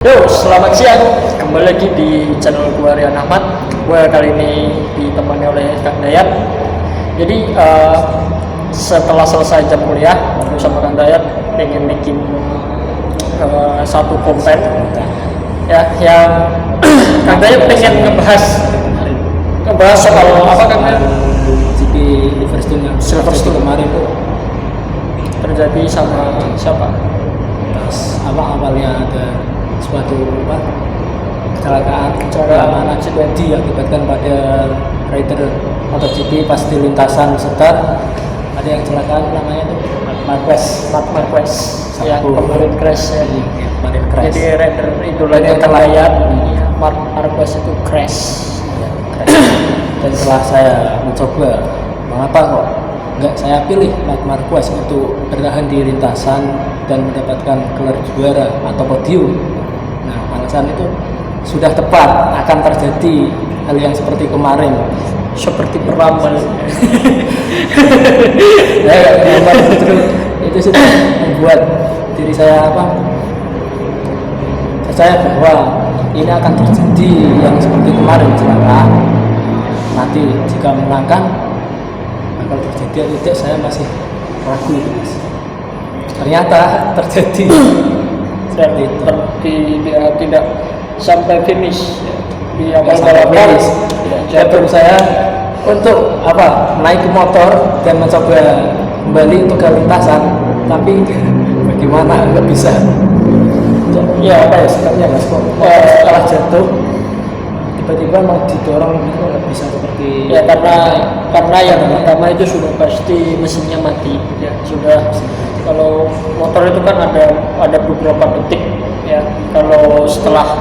Yo, selamat siang. Kembali lagi di channel gue Rian Ahmad. Gue kali ini ditemani oleh Kang Dayat. Jadi setelah selesai jam kuliah, gue sama Kang Dayat pengen bikin satu konten ya yang Kang Dayat pengen ngebahas soal apa Kang Dayat? GP Silverstone kemarin tuh Terjadi sama siapa? awalnya ada suatu kecelakaan accident diakibatkan pada rider MotoGP pas di lintasan setar ada yang kecelakaan namanya tuh Marquez yang kemarin crash ya. Kemarin crash. Jadi rider idolanya Kang Dayat, Marquez itu crash. Dan setelah saya mencoba mengapa kok enggak saya pilih Marc Marquez untuk bertahan di lintasan dan mendapatkan gelar juara atau podium. Nah, alasan itu sudah tepat akan terjadi hal yang seperti kemarin, Seperti beramal. itu sudah membuat diri saya percaya bahwa ini akan terjadi yang seperti kemarin, celaka mati. Jika menangkan akan terjadi atau tidak saya masih ragu itu, Mas. Ternyata terjadi. Dia tidak sampai finish di awal Sampai balapan. finish. Jatuh. Saya untuk naik ke motor dan mencoba kembali untuk ke lintasan, tapi bagaimana nggak bisa. Ya, Sikapnya nggak kok setelah jatuh tiba-tiba mau didorong itu nggak bisa seperti ya karena yang pertama itu sudah pasti mesinnya mati ya, sudah. Kalau motor itu kan ada beberapa detik ya, kalau setelah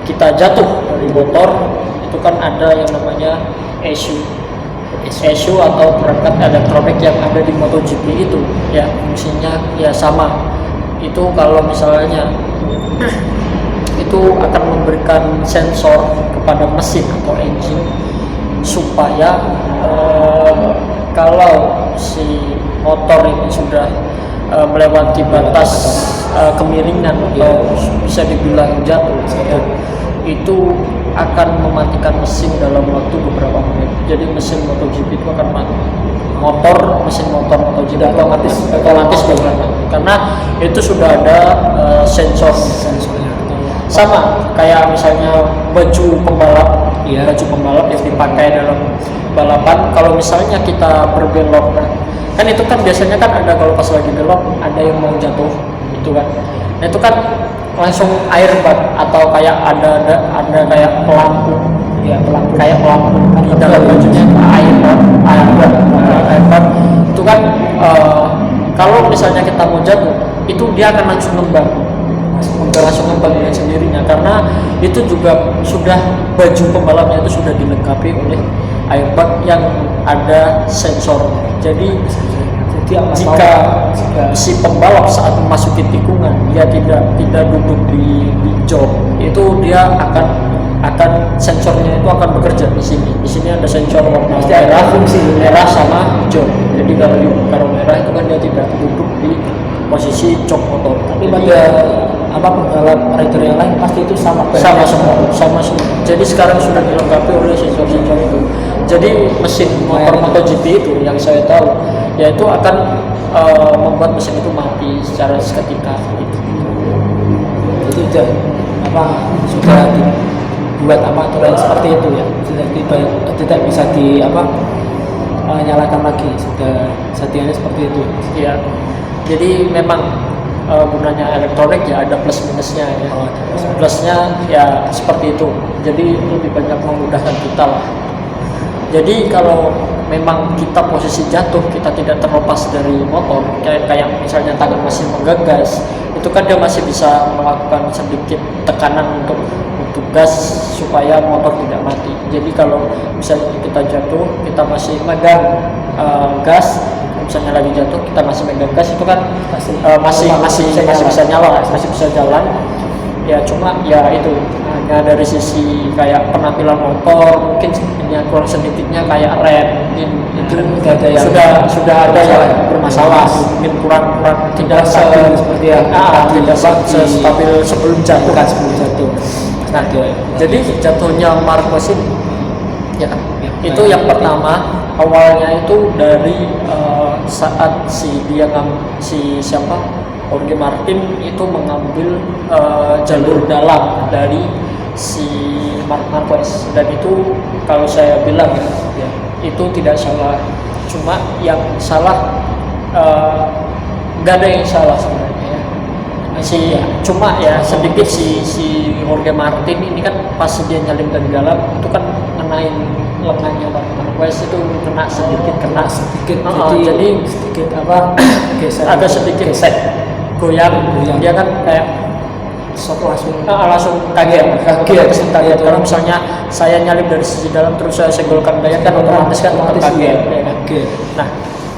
kita jatuh dari motor itu kan ada yang namanya ECU atau perangkat elektronik yang ada di MotoGP itu ya, fungsinya ya sama. Itu kalau misalnya itu akan memberikan sensor kepada mesin atau engine supaya kalau si motor ini sudah melewati batas kemiringan atau bisa dibilang jatuh ya, itu akan mematikan mesin dalam waktu beberapa menit. Jadi mesin MotoGP itu akan mati. Mesin motor MotoGP otomatis bagaimana? Karena itu sudah ada sensornya. Sama kayak misalnya baju pembalap yang dipakai dalam balapan. Kalau misalnya kita berbelok, kan itu kan biasanya kan ada, kalau pas lagi belok ada yang mau jatuh itu kan. Nah itu kan langsung airbag atau kayak ada kayak pelampu kayak pelampu di dalam bajunya, airbag itu kan kalau misalnya kita mau jatuh itu dia akan langsung ngembang dengan sendirinya, karena itu juga sudah baju pembalapnya itu sudah dilengkapi oleh airbag yang ada sensor. Jadi jika si pembalap saat memasuki tikungan dia tidak duduk di jok, itu dia akan sensornya itu akan bekerja di sini. Di sini ada sensor warna merah, fungsi merah sama jok. Jadi kalau merah itu kan dia tidak duduk di posisi jok motor. Tapi pada pembalap rider yang lain pasti itu sama semua. Jadi sekarang sudah dilengkapi oleh sensor-sensor itu. Jadi mesin motor MotoGP itu yang saya tahu yaitu akan membuat mesin itu mati secara seketika gitu. Itu sudah dibuat aturan seperti itu ya, sudah tidak bisa nyalakan lagi, sudah settingannya seperti itu ya. Jadi memang gunanya elektronik ya ada plus minusnya ya. Plusnya ya seperti itu, jadi lebih banyak memudahkan kita lah. Jadi kalau memang kita posisi jatuh, kita tidak terlepas dari motor, kayak misalnya tangan masih menggagas, itu kan dia masih bisa melakukan sedikit tekanan untuk gas supaya motor tidak mati. Jadi kalau misalnya kita jatuh, kita masih megang gas, misalnya lagi jatuh kita masih megang gas, itu kan masih bisa nyala, masih bisa jalan. Ya cuma ya itu hanya dari sisi kayak penampilan motor mungkin yang kurang sedikitnya kayak rem mungkin itu Ada yang sudah ada yang bermasalah, mungkin kurang tidak stabil seperti yang tidak stabil sebelum jatuh. bukan sebelum jatuh. Nah, jadi jatuhnya Marquez ini ya itu yang pertama awalnya itu dari saat si siapa Jorge Martin itu mengambil jalur dalam dari si Marquez, dan itu kalau saya bilang ya itu tidak salah, cuma yang salah nggak ada yang salah sebenarnya ya. Cuma ya sedikit si Jorge Martin ini kan pas dia nyalip dari dalam itu kan ngenain lengannya Marquez itu kena sedikit jadi sedikit apa geser, agak sedikit goyang. Dia kan kayak langsung kaget karena misalnya saya nyalip dari sisi dalam terus saya senggolkan daya kan otomatis kan kaget ya kan? Nah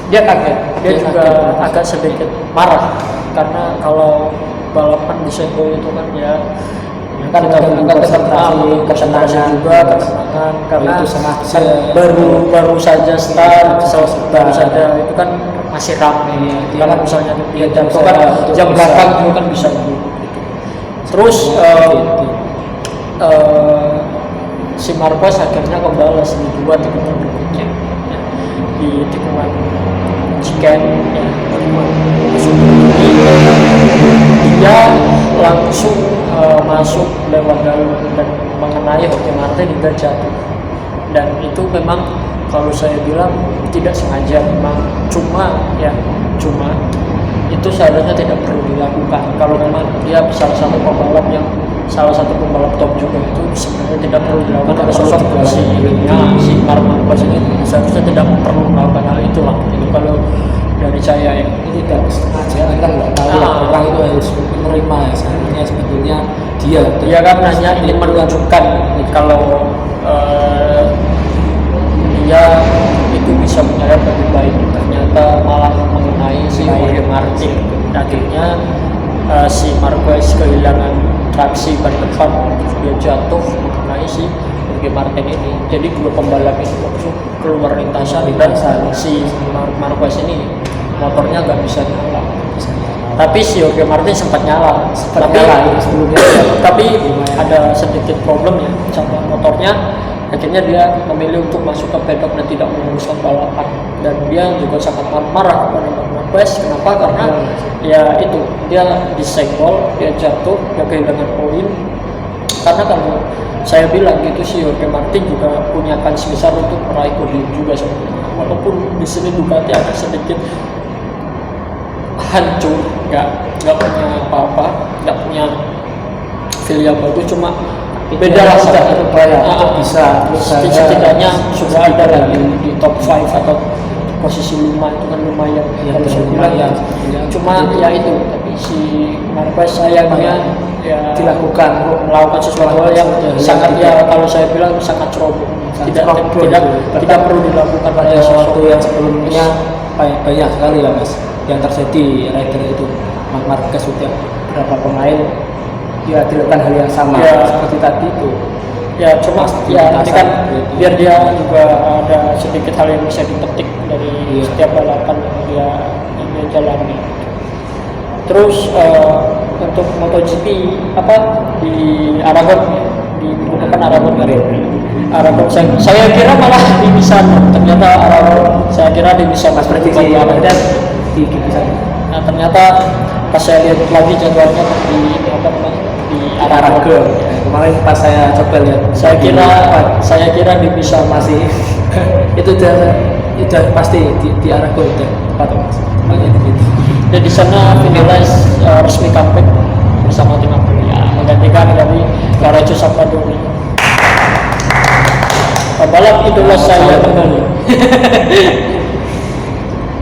dia kaget, dia juga agak sedikit marah karena kalau balapan disenggol itu kan ya kan konsentrasi juga ketenangan karena itu sangat baru saja start baru saja itu kan masih ramai kalau misalnya dia jatuh kan yang belakang juga kan bisa gitu. Terus si Marquez akhirnya membalas di 2 tikungan berikutnya ya, di tikungan Chicken ya, dia langsung masuk lewat dalam dan mengenai Jorge Martin hingga jatuh, dan itu memang kalau saya bilang tidak sengaja, memang cuma itu seharusnya tidak perlu dilakukan. Kalau memang dia salah satu pembalap top juga itu sebenarnya tidak perlu dilakukan oleh sosok si Marquez ini seharusnya tidak perlu melakukan hal itu lah. Itu kalau dari saya ya ini tidak sengaja, kita nggak tahu orang itu harus menerima ya, seharusnya sebetulnya dia kan hanya ingin menunjukkan kalau dia itu bisa menyalip lebih baik, ternyata malah mengenai si Jorge Martin. Akhirnya si Marquez kehilangan traksi ban depan, terus dia jatuh mengenai si Jorge Martin ini. Jadi dua pembalap itu langsung keluar lintasan dan si Marquez ini motornya nggak bisa nyala. Tapi si Jorge Martin sempat nyala sebelumnya, tapi ada sedikit problem ya sama motornya. Akhirnya dia memilih untuk masuk ke pedok dan tidak meneruskan balapan, dan dia juga sangat marah kepada Marquez. Kenapa? Karena ya itu dia disenggol, dia jatuh, dia kehilangan poin. Karena kalau saya bilang gitu si Jorge Martin juga punya kans besar untuk meraih podium juga sebetulnya, walaupun di sini Ducati agak sedikit hancur, nggak punya apa-apa, nggak punya feel yang bagus, cuma beda lah bisa setidaknya sudah ada lagi di top 5 atau posisi 5 itu kan lumayan ya, kalau saya bilang ya. Cuma ya itu, tapi si Marquez sayangnya ya melakukan sesuatu hal yang sangat ya kalau saya bilang sangat ceroboh, tidak perlu dilakukan pada sesuatu yang sebelumnya banyak sekali ya Mas yang terjadi rider itu. Marquez sudah berapa pemain ya dilakukan hal yang sama ya, seperti tadi itu ya, cuma ya ini kan biar dia juga ada sedikit hal yang bisa dipetik dari setiap balapan yang dia jalani. Terus untuk MotoGP di Aragon di minggu depan Aragon saya kira malah di Misano, ternyata Aragon saya kira di Misano Mas prediksi dan di Misano. Nah ternyata pas saya lihat lagi jadwalnya di Aragon. Kemarin pas saya coba lihat, saya kira di bisa masih itu udah pasti di Aragon udah tepat Mas. Dan di sana finalis resmi comeback bersama tim Aprilia menggantikan dari Lorenzo Savadori. Pembalap idola saya kembali.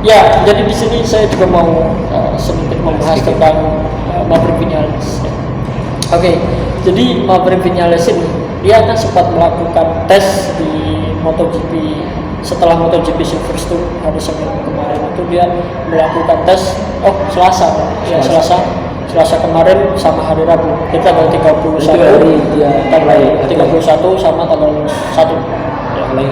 Ya, jadi di sini saya juga mau sedikit membahas tentang Maverick Viñales. Oke, jadi Maverick Viñales ini dia kan sempat melakukan tes di MotoGP setelah MotoGP Silverstone hari Senin kemarin itu dia melakukan tes Selasa Selasa kemarin sama hari Rabu. Kita tanggal 31, Itu hari dia tanggal mulai 31 sama tanggal 1. ya, mulai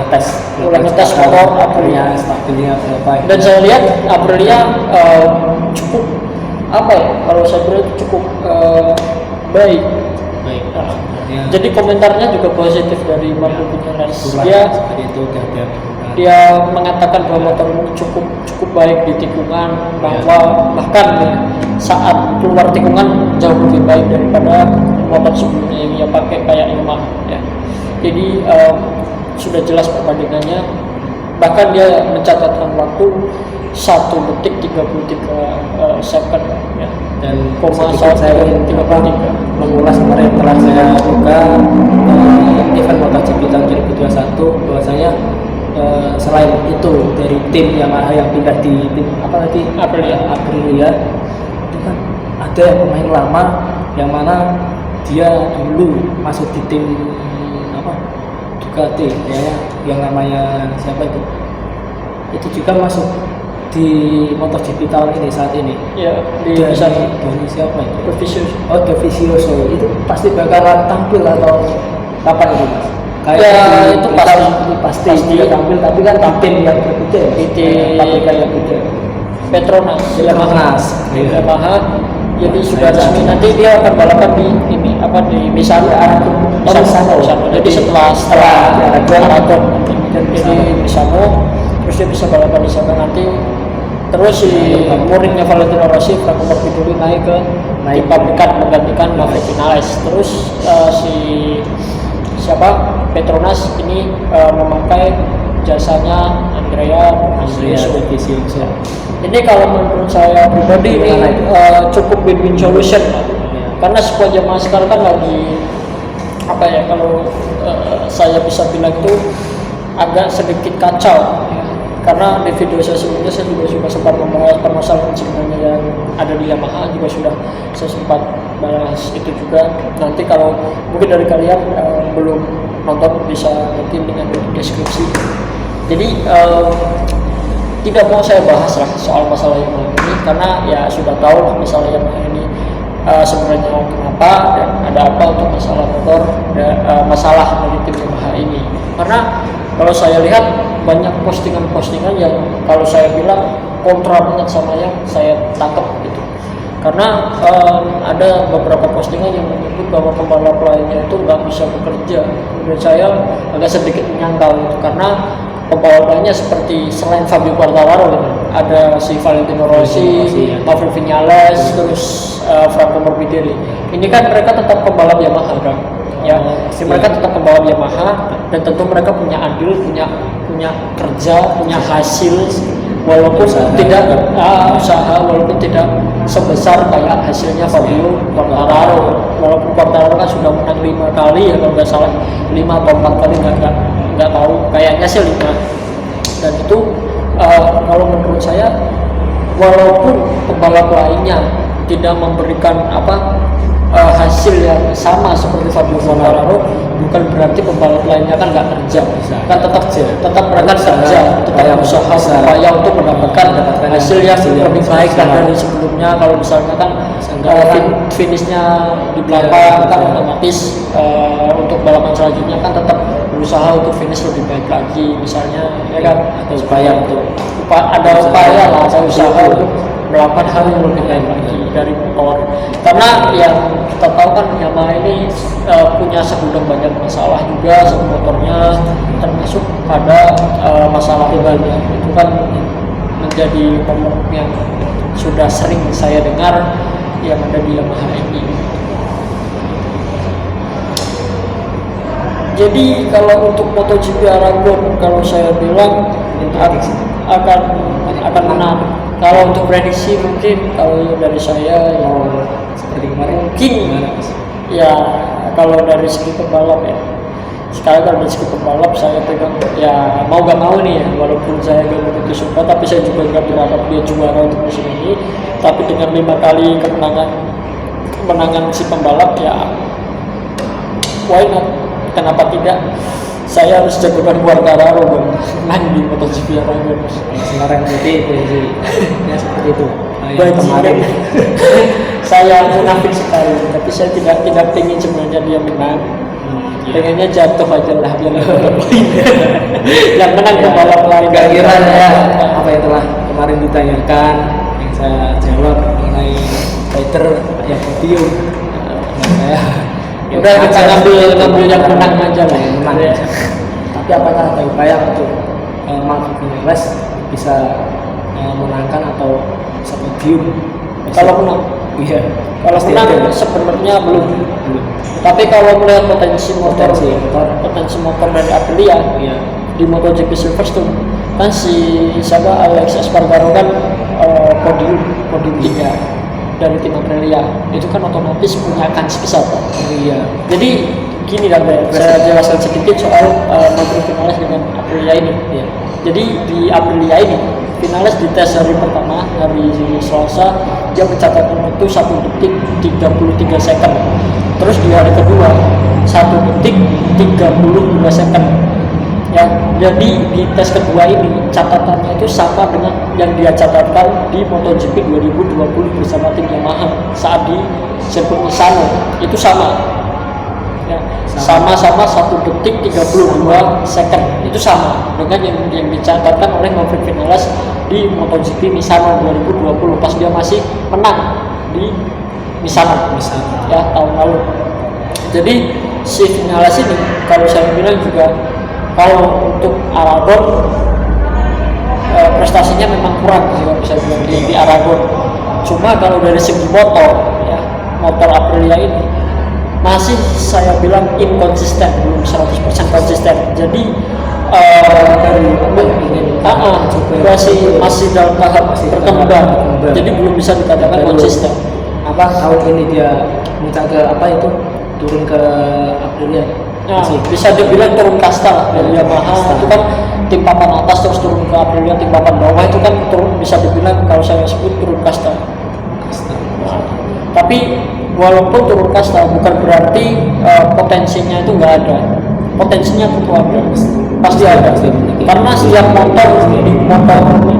ngetes motor Aprilia. stabilnya berapa Dan saya lihat Aprilia cukup apa ya? Kalau saya bilang cukup baik. baik. Nah, Ya, jadi komentarnya juga positif dari Marco Vinales. itulah, Dia seperti itu dia mengatakan bahwa motormu cukup baik di tikungan, bahwa bahkan ya, saat keluar tikungan jauh lebih baik daripada motor sebelumnya yang dia pakai kayak Yamaha ya. Jadi sudah jelas perbandingannya. Bahkan dia mencatatkan waktu 1 detik 33 second ya. Dan Koma sedikit saya ingin 33. mengulas kemarin telah saya buka event MotoGP tahun 2021 bahwasanya selain itu dari tim Yamaha yang pindah di tim apa tadi Aprilia itu kan ada pemain lama yang mana dia dulu masuk di tim apa Ducati ya yang namanya siapa itu juga masuk di MotoGP tahun ini saat ini Ya, di dari siapa itu? Dovizioso itu pasti bakalan tampil atau kapan itu mas? Ya, itu pasti dia tampil tapi kan tim yang berbeda di tim pabrikan yang berbeda. Petronas Yamaha. Jadi sudah Nah, resmi nanti dia akan balapan di ini apa di Misano. Misano. Jadi setelah Aragon nanti. Jadi Misano, terus dia bisa balapan di sana nanti. Terus si muridnya Valentino Rossi, Franco Morbidelli naik ke pabrikan menggantikan Maverick Vinales. Terus si siapa Petronas ini memakai jasanya Andrea Dovizioso. Ini kalau menurut saya pribadi ini cukup win-win solution lah. Karena sebuah Yamaha sekarang kan lagi apa ya, kalau saya bisa bilang itu agak sedikit kacau ya. Karena di video saya sebelumnya saya juga sudah sempat membahas permasalahan sebenarnya yang ada di Yamaha, juga sudah saya sempat bahas itu juga. Nanti kalau mungkin dari kalian belum nonton bisa nanti dengan di deskripsi. Jadi tidak mau saya bahas lah soal masalah Yamaha ini, karena ya sudah tahu lah masalah Yamaha ini sebenarnya kenapa dan ada apa untuk masalah motor dan masalah dari tim Yamaha ini. Karena kalau saya lihat banyak postingan-postingan yang kalau saya bilang kontra banget sama yang saya tangkap gitu. Karena ada beberapa postingan yang menyebut bahwa pembalap lainnya itu nggak bisa bekerja. Dan saya agak sedikit menyangkal itu, karena pembalap lainnya seperti selain Fabio Quartararo ada si Valentino Rossi, Maverick Vinales, terus Franco Morbidelli. Ini kan mereka tetap pembalap Yamaha kan. Ya, mereka tetap pembalap Yamaha dan tentu mereka punya andil, punya kerja, punya hasil, walaupun tidak usaha, walaupun tidak sebesar kayak hasilnya Fabio Quartararo. Walaupun Quartararo kan sudah menang 5 kali ya kalau nggak salah, 5 atau 4 kali nggak tahu, kayaknya sih 5. Dan itu kalau menurut saya, walaupun pembalap lainnya tidak memberikan hasil yang sama seperti Fabio Quartararo, bukan berarti pembalap lainnya kan nggak kerja, kan tetap mereka kerja, tetap usaha upaya untuk mendapatkan hasil yang lebih baik dari sebelumnya. Kalau misalnya kan finishnya di belakang kan otomatis untuk balapan selanjutnya kan tetap berusaha untuk finish lebih baik lagi, misalnya ya kan, ada upaya lah, ada usaha untuk melakukan hal yang lebih baik lagi dari motor. Karena yang kita tahu kan Yamaha ini punya segudang banyak masalah juga sama motornya, termasuk pada masalah ban. Itu kan menjadi momok yang sudah sering saya dengar yang ada di Yamaha ini. Jadi kalau untuk MotoGP Aragon, kalau saya bilang akan menarik. Kalau untuk prediksi mungkin kalau dari saya ya seperti kemarin mungkin ya kalau dari segi pembalap ya, sekarang kalau dari segi pembalap saya pegang ya mau gak mau nih ya, walaupun saya gak begitu suka, tapi saya juga gak berharap dia juara untuk musim ini. Tapi dengan 5 kali kemenangan si pembalap ya why not, kenapa tidak. Saya harus jagokan Quartararo main di MotoGP Aragon. Sekarang jadi ya seperti itu. Nah, yang kemarin. Saya munafik sekali, tapi saya tidak ingin sebenarnya dia menang. Pengennya jatuh aja lah biar dapat poin. Yang menang pembalap lain. Gak kira ya apa yang telah kemarin ditanyakan yang saya jawab mengenai fighter yang podium. Saya Udah kita ngambil yang menang aja lah. yang menang. Ya. Tapi apakah ada upaya untuk Maverick Vinales bisa menangkan atau bisa podium? Kalau menang, iya. kalau Pasti menang ada. sebenarnya belum. Belum. Tapi kalau melihat potensi motor Potensi dari Aprilia Iya. di MotoGP Silverstone, kan si Alex Espargaro kan podium 3 dari tim Aprilia, itu kan otomatis punya kans besar. Iya. Jadi gini kan, saya jelaskan sedikit soal Maverick Vinales dengan Aprilia ini. Iya. Jadi di Aprilia ini Vinales di tes hari pertama, hari Selasa, dia mencatatkan waktu 1 detik 33 second. Terus di hari kedua 1 detik 32 second. Ya, jadi di tes kedua ini catatannya itu sama dengan yang dia catatkan di MotoGP 2020 bersama tim Yamaha saat di sirkuit Misano. Itu sama. Ya, sama-sama 1 detik 32 second. Itu sama dengan yang dicatatkan oleh Maverick Vinales di MotoGP Misano 2020 pas dia masih menang di Misano ya tahun lalu. Jadi si Vinales ini kalau saya bilang juga kalau untuk Aragon prestasinya memang kurang sih kalau bisa bilang di Aragon. Cuma kalau dari segi motor ya, motor Aprilia ini masih saya bilang inkonsisten, belum 100% konsisten. Jadi masih dalam tahap berkembang. Jadi belum bisa dikatakan konsisten. Apa tahun ini dia minta ke apa itu turun ke Aprilia? Nah, bisa dibilang turun kasta lah dari Yamaha itu kan tim papan atas terus turun ke Aprilia tim papan bawah itu kan turun, bisa dibilang kalau saya sebut turun kasta. Nah, tapi walaupun turun kasta bukan berarti potensinya itu nggak ada. Potensinya tentu ada, pasti ada. Karena setiap motor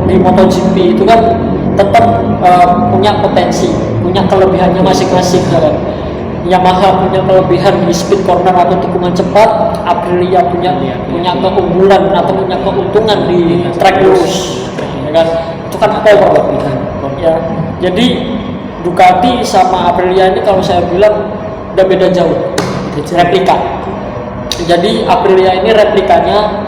di MotoGP itu kan tetap punya potensi, punya kelebihannya masing-masing kan. Yamaha punya kelebihan di speed corner atau tikungan cepat, Aprilia punya keunggulan atau punya keuntungan di track lurus, ya kan? Itu kan kelebihan. Ya, jadi Ducati sama Aprilia ini kalau saya bilang udah beda jauh, replika. Jadi Aprilia ini replikanya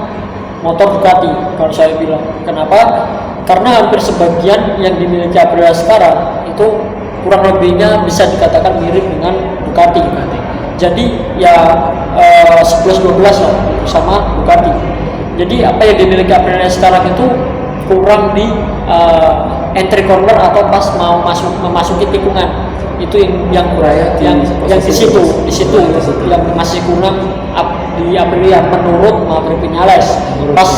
motor Ducati kalau saya bilang. Kenapa? Karena hampir sebagian yang dimiliki Aprilia sekarang itu kurang lebihnya bisa dikatakan mirip dengan Ducati. Jadi ya 11-12 lah sama Ducati. Jadi apa yang dimiliki Aprilia sekarang itu kurang di entry corner atau pas mau memasuki tikungan. Itu yang di situ yang masih kurang di Aprilia menurut Maverick Vinales. Pas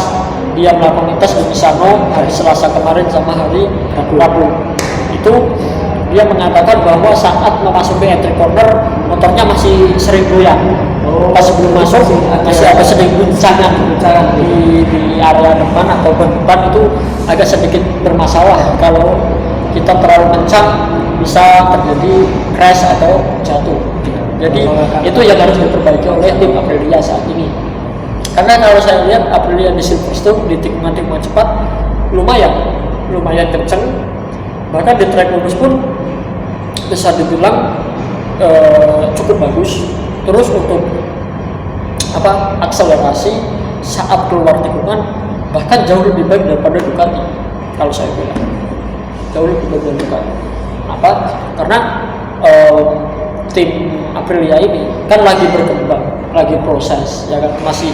dia melakukan tes di Misano hari Selasa kemarin sama hari Rabu. Itu dia mengatakan bahwa saat memasuki entry corner motornya masih sering goyang. Pas sebelum masuk masih ada sedikit guncangan di area depan atau ban depan, itu agak sedikit bermasalah. Kalau kita terlalu kencang bisa terjadi crash atau jatuh. Jadi itu yang harus diperbaiki oleh tim Aprilia saat ini. Karena kalau saya lihat Aprilia di Silverstone di tikungan-tikungan cepat lumayan kencang. Bahkan di track lurus pun bisa dibilang cukup bagus. Terus untuk akselerasi saat keluar tikungan bahkan jauh lebih baik daripada Ducati kalau saya bilang, jauh lebih baik dari Ducati. Kenapa? Karena tim Aprilia ini kan lagi berkembang, lagi proses, ya kan, masih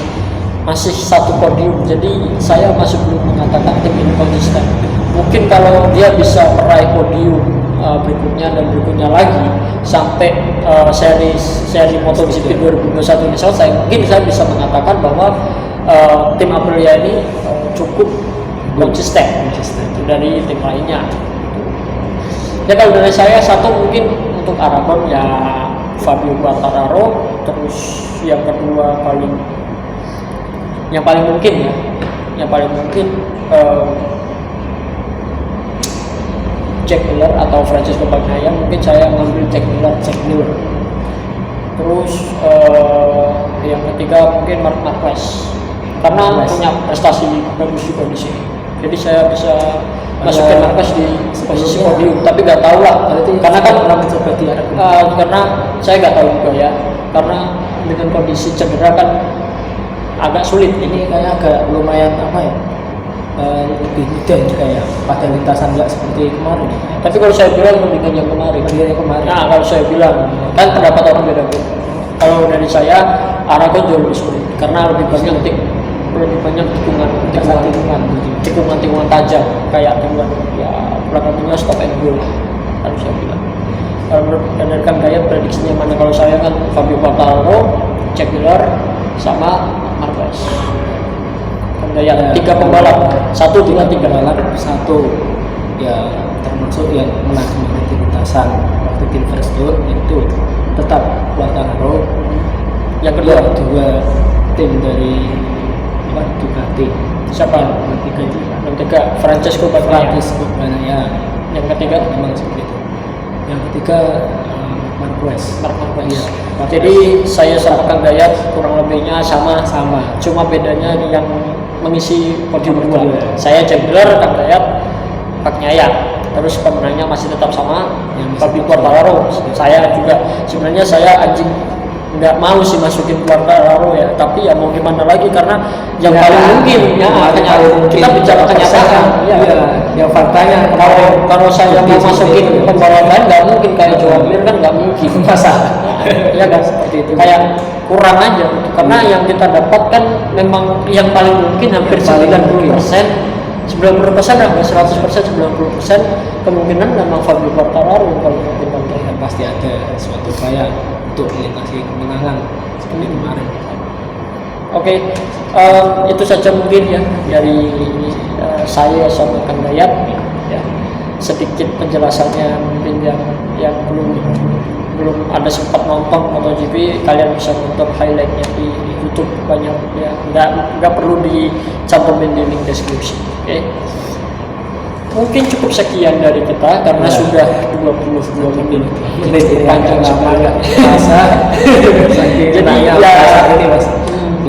satu podium. Jadi saya masih belum mengatakan tim ini konsisten. Mungkin kalau dia bisa meraih podium berikutnya dan berikutnya lagi sampai seri MotoGP 2021 ini selesai, mungkin saya bisa mengatakan bahwa tim Aprilia ini cukup konsisten dari tim lainnya. Ya kalau dari saya satu mungkin untuk Aragon ya Fabio Quartararo, terus yang kedua yang paling mungkin Jack Miller atau Francesco Bagnaia, mungkin saya ngambil Jack Miller. Terus yang ketiga mungkin Marc Marquez karena punya prestasi bagus juga di sini. Jadi saya bisa masukin Marquez di posisi podium, tapi nggak tahu lah. Karena kan karena saya nggak tahu juga ya. Karena dengan kondisi cedera kan agak sulit. Ini kayak agak lumayan lebih mudah juga ya pada lintasan, nggak seperti kemarin. Tapi kalau saya bilang mendingan yang kemarin. Nah, kalau saya bilang kan pendapat orang beda-beda. Kalau dari saya Aragon jauh lebih sulit karena lebih banyak tikungan tajam kayak tikungan ya belakangnya stop and go. Kalau saya bilang. Kalau menurut Kang Dayat prediksinya mana? Kalau saya kan Fabio Quartararo, Jack Miller, sama Marquez. Kang Dayat 3 pembalap, 1-3 pembalap, 1 ya termasuk yang menang di lintasan waktu tim first tour itu tetap Quartararo. Yang kedua 2 tim dari Ducati. Siapa? Yang ketiga Francesco Bagnaia. Yang ketiga memang seperti itu. Yang ketiga Marquez. Iya. Jadi saya sama Kang Dayat kurang lebihnya sama. Cuma bedanya yang mengisi podium kedua. Saya Jack Miller, Kang Dayat Bagnaia. Terus pemenangnya masih tetap sama Fabio Quartararo. Saya juga sebenarnya nggak mau sih masukin Quartararo ya, tapi ya mau gimana lagi karena yang paling mungkin ya kita bicara kenyataan yang faktanya kalau saya mau masukin pembalap lain nggak mungkin kayak Joan Mir kan nggak mungkin masa ya kan seperti itu kayak kurang aja karena yang kita dapatkan memang yang paling mungkin hampir 90%, 90% hampir 100%, 90% kemungkinan memang Fabio Quartararo yang paling mungkin pasti ada suatu upaya untuk melintasi kemenangan seperti kemarin. Oke, itu saja mungkin ya dari saya sama Kang Dayat ya. Sedikit penjelasannya mungkin yang belum ada sempat nonton MotoGP, kalian bisa nonton highlightnya di YouTube banyak ya, nggak perlu dicantumin di link deskripsi. Oke. Mungkin cukup sekian dari kita karena sudah 22 menit panjang sekali.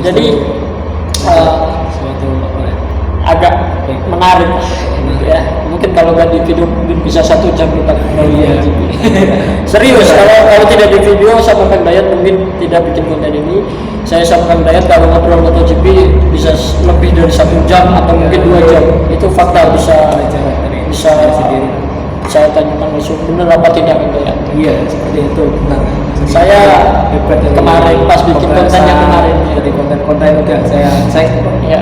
Jadi agak menarik ya. Mungkin kalau nggak di video mungkin bisa 1 jam kita serius. Kalau tidak di video sama Kang Dayat mungkin tidak bikin konten ini. Saya sama Kang Dayat kalau ngobrol MotoGP bisa lebih dari 1 jam atau mungkin 2 jam. Itu fakta bisa sendiri. Saya tanyakan langsung benar apa tidak Kang Dayat? Iya seperti itu benar. Saya kemarin pas bikin kontennya kemarin dari konten udah saya cek ya.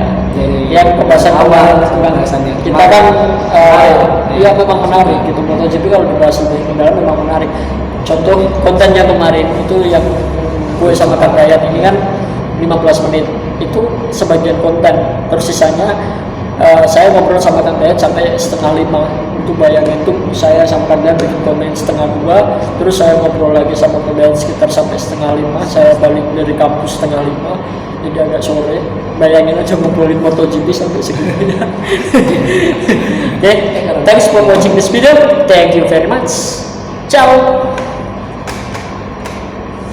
Yang pembahasan awal kita kan ya memang menarik gitu. MotoGP kalau dibahas lebih mendalam memang menarik. Contoh kontennya kemarin itu yang gue sama Kang Dayat ini kan 15 menit itu sebagian konten, terus sisanya saya ngobrol sama Kang Dayat sampai 4:30. Untuk bayangin tuh saya sama Kang Dayat bikin komen 4:30, terus saya ngobrol lagi sama Kang Dayat sekitar sampai 4:30. Saya balik dari kampus 4:30, jadi agak sore. Bayangin aja ngobrolin MotoGP sampai segitunya. Okay, thanks for watching this video. Thank you very much. Ciao.